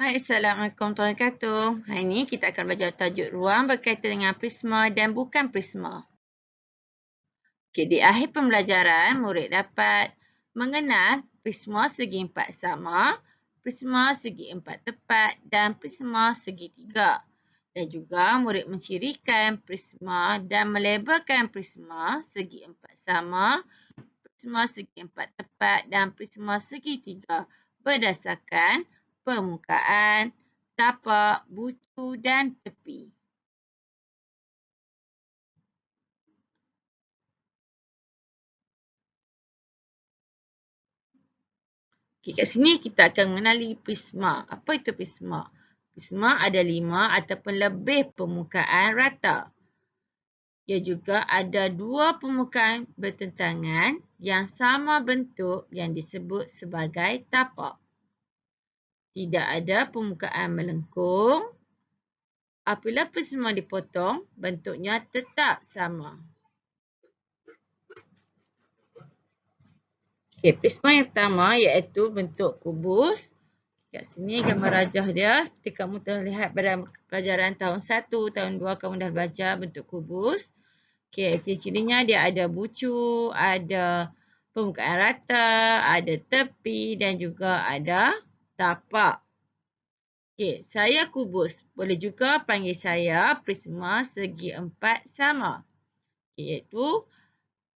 Hai, Assalamualaikum warahmatullahi wabarakatuh. Hari ini kita akan belajar tajuk ruang berkaitan dengan prisma dan bukan prisma. Okey, di akhir pembelajaran, murid dapat mengenal prisma segi empat sama, prisma segi empat tepat dan prisma segitiga. Dan juga murid mencirikan prisma dan melabelkan prisma segi empat sama, prisma segi empat tepat dan prisma segitiga berdasarkan permukaan, tapak, bucu dan tepi. Okay, kat sini kita akan mengenali prisma. Apa itu prisma? Prisma ada 5 ataupun lebih permukaan rata. Ia juga ada 2 permukaan bertentangan yang sama bentuk yang disebut sebagai tapak. Tidak ada permukaan melengkung. Apabila prisma dipotong, bentuknya tetap sama. Okay, prisma yang pertama iaitu bentuk kubus. Kat sini gambar rajah dia. Seperti kamu telah lihat pada pelajaran tahun 1, tahun 2 kamu dah belajar bentuk kubus. Okay, ciri-cirinya dia ada bucu, ada permukaan rata, ada tepi dan juga ada tapak. Okay, saya kubus. Boleh juga panggil saya prisma segi empat sama. Okay, iaitu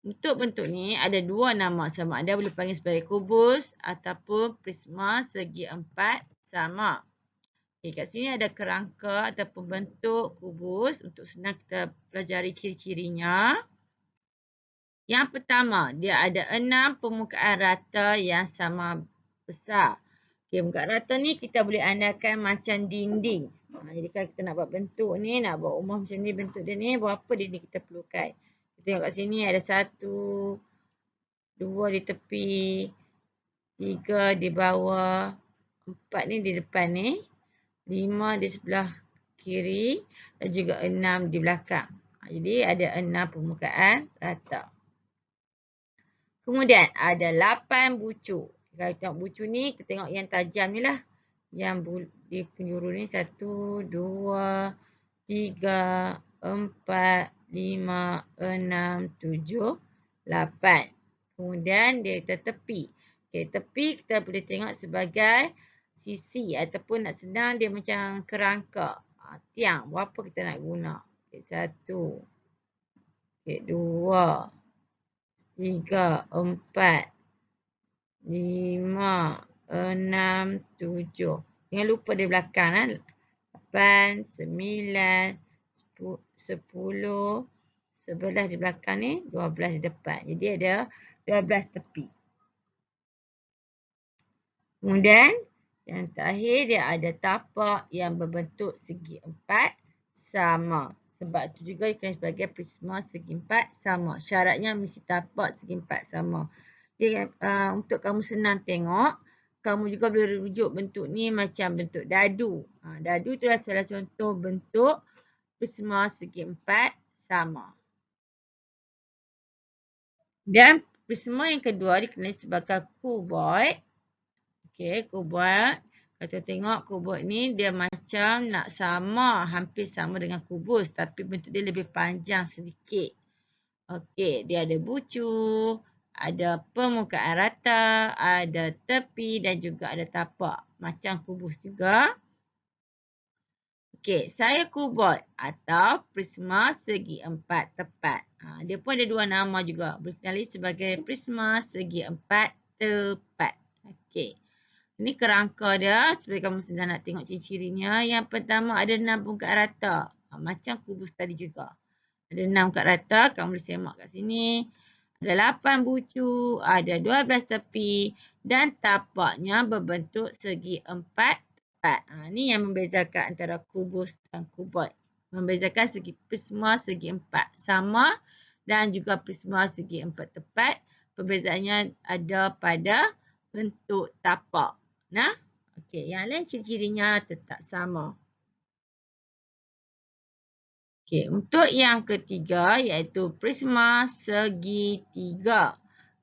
untuk bentuk ni ada 2 nama, sama ada boleh panggil sebagai kubus ataupun prisma segi empat sama. Okay, kat sini ada kerangka ataupun bentuk kubus untuk senang kita pelajari ciri-cirinya. Yang pertama, dia ada 6 permukaan rata yang sama besar. Okay, permukaan rata ni kita boleh andalkan macam dinding. Jadi kalau kita nak buat bentuk ni, nak buat rumah macam ni, bentuk dia ni, berapa dinding kita perlukan. Kita tengok kat sini ada 1, 2 di tepi, 3 di bawah, 4 ni di depan ni, 5 di sebelah kiri dan juga 6 di belakang. Jadi ada 6 permukaan rata. Kemudian ada 8 bucu. Kalau tengok bucu ni, kita tengok yang tajam ni lah. Yang di penjuru ni 1, 2, 3, 4, 5, 6, 7, 8. Kemudian dia tepi. Okay, tepi kita boleh tengok sebagai sisi ataupun nak senang dia macam kerangka. Tiang. Berapa kita nak guna? Okay, 1. Okay, 2. 3, 4, 5, 6, 7. Jangan lupa di belakang. 8, 9, 10, 11 di belakang ni, 12 di depan. Jadi ada 12 tepi. Kemudian yang terakhir dia ada tapak yang berbentuk segi empat sama. Sebab itu juga dikenali sebagai prisma segi empat sama. Syaratnya mesti tapak segi empat sama. Jadi, untuk kamu senang tengok, kamu juga boleh rujuk bentuk ni macam bentuk dadu. Dadu tu adalah salah contoh bentuk prisma segi empat sama. Dan prisma yang kedua dikenali sebagai cuboid. Okey, cuboid. Kalau tengok cuboid ni dia macam nak sama, hampir sama dengan kubus tapi bentuk dia lebih panjang sedikit. Okey, dia ada bucu, ada permukaan rata, ada tepi dan juga ada tapak. Macam kubus juga. Okey, saya cuboid atau prisma segi empat tepat. Dia pun ada 2 nama juga. Boleh dikenali sebagai prisma segi empat tepat. Okey. Ini kerangka dia supaya kamu senang nak tengok ciri-cirinya. Yang pertama ada 6 permukaan rata. Macam kubus tadi juga. Ada 6 kat rata, kamu boleh semak kat sini. Ada 8 bucu, ada 12 tepi dan tapaknya berbentuk segi empat tepat. Ini yang membezakan antara kubus dan cuboid. Membezakan segi prisma segi empat sama dan juga prisma segi empat tepat. Perbezaannya ada pada bentuk tapak. Nah, okey, yang lain ciri-cirinya tetap sama. Okey, untuk yang ketiga iaitu prisma segitiga.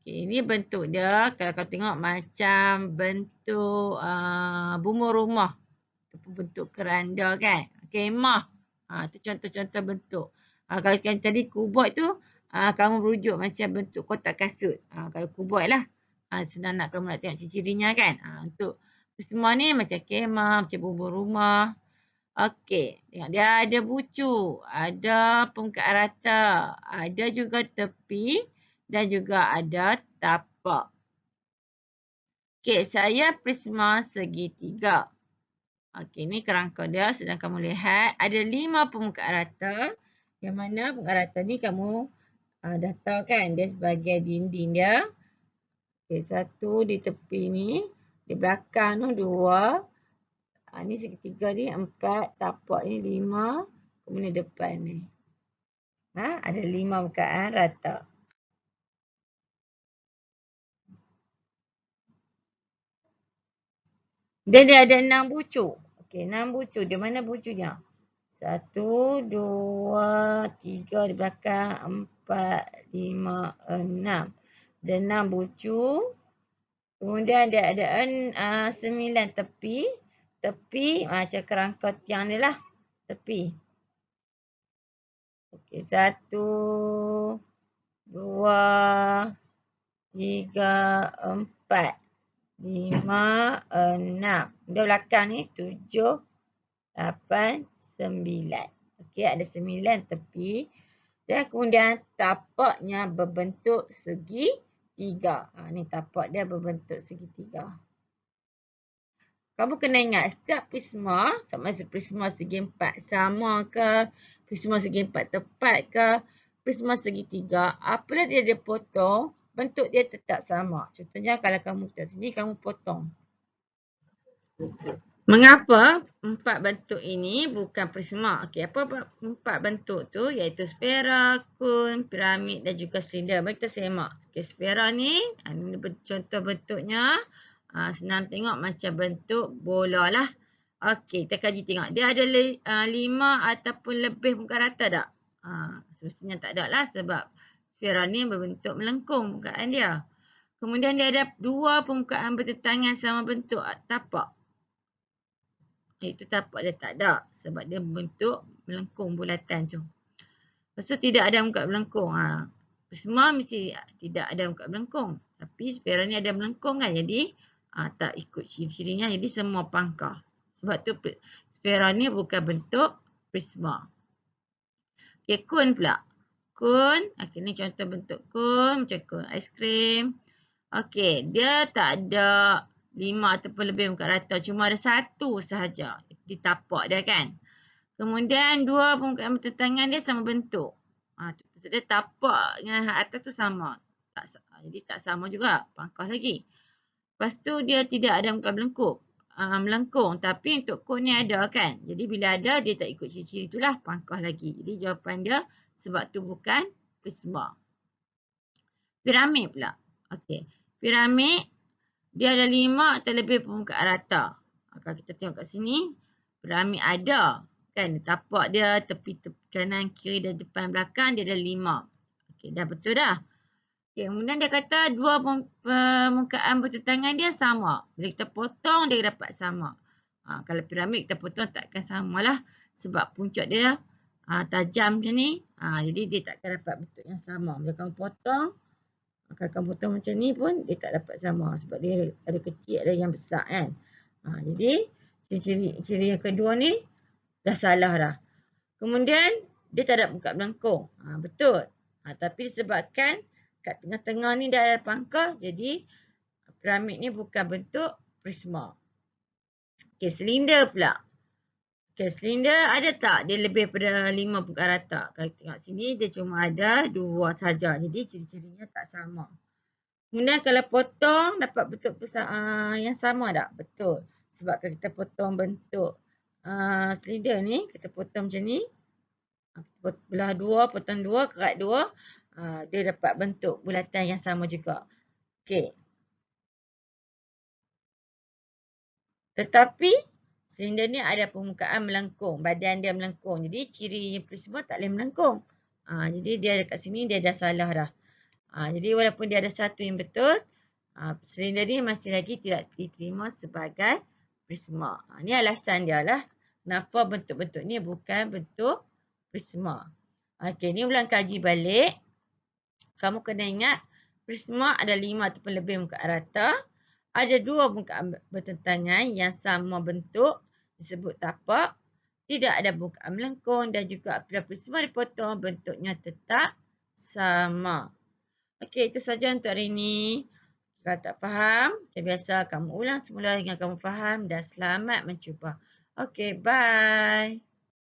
Okey, ini bentuk dia kalau kau tengok macam bentuk bumbu rumah. ataupun bentuk keranda kan. Kemah. Tu contoh-contoh bentuk. Kalau yang tadi kuboid tu, kamu merujuk macam bentuk kotak kasut. Kalau kuboid lah. Senang nak kamu nak tengok ciri-cirinya kan. Untuk semua ni macam kemah, macam bumbung rumah. Okey, tengok dia ada bucu, ada permukaan rata, ada juga tepi dan juga ada tapak. Okey, saya prisma segitiga. Okey, ni kerangka dia sedang kamu lihat. Ada 5 permukaan rata. Yang mana permukaan rata ni kamu dah tahu kan dia sebagai dinding dia. Okey, 1 di tepi ni, di belakang tu 2. Ni segitiga ni 4, tapak ni 5, kemudian depan ni. Ada 5 permukaan rata. Dan dia ada 6 bucu. Okey, 6 bucu. Di mana bucunya? 1, 2, 3 di belakang, 4, 5, 6. Dan 6 bucu. Kemudian dia ada 9 tepi. Tepi macam kerangka tiang ni lah. Tepi. Okey, 1, 2, 3, 4, 5, 6. Dia belakang ni 7, 8, 9. Okey, ada 9 tepi. Dan kemudian tapaknya berbentuk segitiga. Ni tapak dia berbentuk segitiga. Kamu kena ingat setiap prisma, sama ada prisma segi 4 sama ke, prisma segi 4 tepat ke, prisma segitiga, apabila dia potong, bentuk dia tetap sama. Contohnya kalau kamu letak sini, kamu potong. Mengapa 4 bentuk ini bukan prisma? Okey, apa 4 bentuk tu? Iaitu sfera, kun, piramid dan juga silinder. Mari kita semak. Okey, sfera ni, ini contoh bentuknya. Senang tengok macam bentuk bola lah. Okey, kita kaji tengok. Dia ada 5 ataupun lebih permukaan rata tak? Semestinya tak ada lah sebab sfera ni berbentuk melengkung permukaan dia. Kemudian dia ada 2 permukaan bertentangan sama bentuk tapak. Itu tapak dia tak ada sebab dia berbentuk melengkung bulatan tu. Lepas tu tidak ada permukaan melengkung. Semua mesti tidak ada permukaan melengkung. Tapi sfera ni ada melengkung kan. Jadi tak ikut ciri-cirinya. Jadi semua pangkah. Sebab tu sfera ni bukan bentuk prisma. Okey, kun pula. Kun. Okey, ni contoh bentuk kun. Macam kun aiskrim. Okey, dia tak ada 5 ataupun lebih permukaan rata. Cuma ada 1 sahaja di tapak dia kan. Kemudian 2 permukaan bertentangan dia sama bentuk. Dia tapak dengan atas tu sama. Jadi tak sama juga. Pangkah lagi. Lepas tu dia tidak ada permukaan melengkung. Tapi untuk kun ni ada kan. Jadi bila ada dia tak ikut ciri-ciri itulah pangkah lagi. Jadi jawapan dia sebab tu bukan prisma. Piramid pula. Okey. Piramid dia ada 5 atau lebih permukaan rata. Kalau kita tengok kat sini, piramid ada kan tapak dia tepi kanan, kiri dan depan belakang dia ada 5. Okey, dah betul dah. Okey, kemudian dia kata 2 permukaan bertentangan dia sama. Bila kita potong dia dapat sama. Kalau piramid kita potong takkan samalah sebab puncak dia tajam macam ni. Jadi dia takkan dapat bentuk yang sama. Bila kamu potong, kalau kamu potong macam ni pun dia tak dapat sama sebab dia ada kecil ada yang besar kan. Jadi ciri yang kedua ni dah salah dah. Kemudian dia tak ada permukaan melengkung. Betul. Tapi disebabkan kat tengah-tengah ni dah ada pangkah jadi piramid ni bukan bentuk prisma. Okey, silinder pula. Okey, silinder ada tak dia lebih pada 5 permukaan rata? Kalau tengok sini dia cuma ada 2 saja. Jadi ciri-cirinya tak sama. Kemudian kalau potong dapat bentuk yang sama tak? Betul. Sebab kalau kita potong bentuk silinder ni, kita potong macam ni. Belah 2, potong 2, kerat 2. Dia dapat bentuk bulatan yang sama juga. Okey. Tetapi silinder ni ada permukaan melengkung. Badan dia melengkung. Jadi ciri prisma tak boleh melengkung. Jadi dia dekat sini dia dah salah dah. Jadi walaupun dia ada satu yang betul, silinder ni masih lagi tidak diterima sebagai prisma. Ni alasan dia lah. Kenapa bentuk-bentuk ni bukan bentuk prisma. Okey, ni ulang kaji balik. Kamu kena ingat, prisma ada 5 ataupun lebih muka rata. Ada 2 muka bertentangan yang sama bentuk, disebut tapak. Tidak ada bukaan melengkung dan juga apabila prisma dipotong, bentuknya tetap sama. Okey, itu saja untuk hari ini. Kalau tak faham, macam biasa kamu ulang semula hingga kamu faham dan selamat mencuba. Okey, bye.